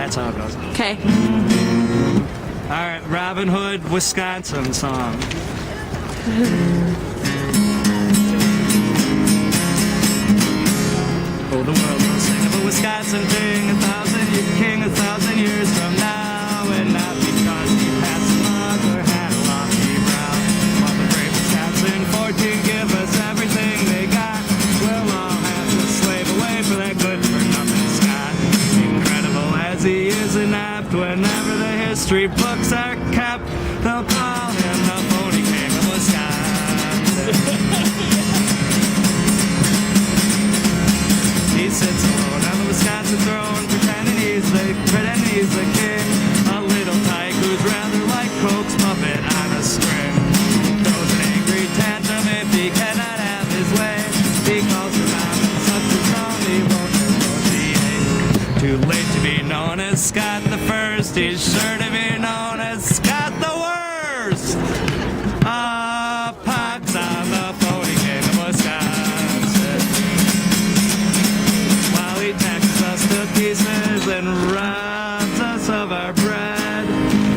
That's how it goes. Okay. All right, Robin Hood, Wisconsin song. Oh, the world will sing of a Wisconsin king, a thousand years from now, and not because he passed a mug or had a lofty brow. While the brave Wisconsin 14 give us everything they got, we'll all have to slave away for that good-for-nothing Scott. Incredible as he is inept, whenever the history books are kept, they'll call him the phony king of Wisconsin. He sits alone on the Wisconsin throne, pretending he's the king. A little tyke who's rather like Coke's puppet on a string. Throws an angry tantrum if he cannot have his way. He calls around and such a song he won't negotiate. Too late to be known as Scott the First. He's sure to be known as Scott the Worst. A pox on the phony king of Wisconsin. While he taxes us to pieces and robs us of our bread,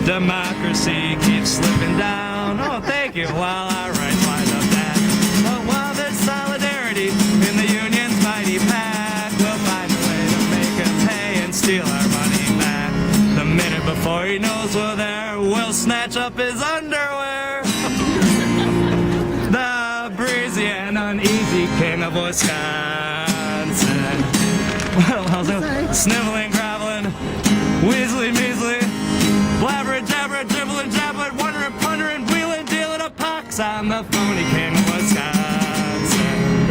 democracy keeps slipping down. Oh, thank you. While our rights wind up dead. But while there's solidarity in the union's mighty pack, we'll find a way to make him pay and steal our money back. The minute before he knows we're there, we'll snatch up his underwear. The breezy and uneasy king of Wisconsin. Well, how's it? Sniveling, groveling, weaselly, measly, blabbering, jabbering, dribbling, jabbling, wondering, pondering, wheeling, dealing a pox on the phony king of Wisconsin.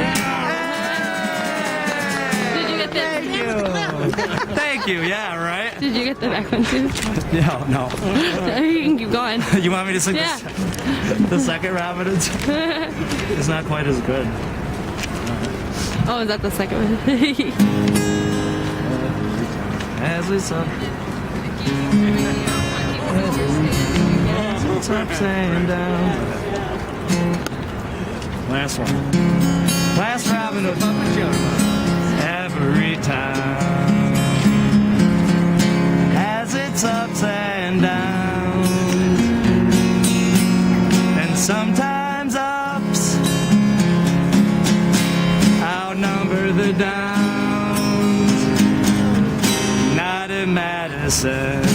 Did you get the? Thank you. Thank you. Yeah, right. Did you get the back one too? Yeah, no. You can keep going. You want me to sing Yeah. the second Robin Hood? It's not quite as good. Oh, is that the second one? As we saw. It's upside down. Last one. Last Robin Hood. Every time. Has its ups and downs. And sometimes ups outnumber the downs. Not in Madison.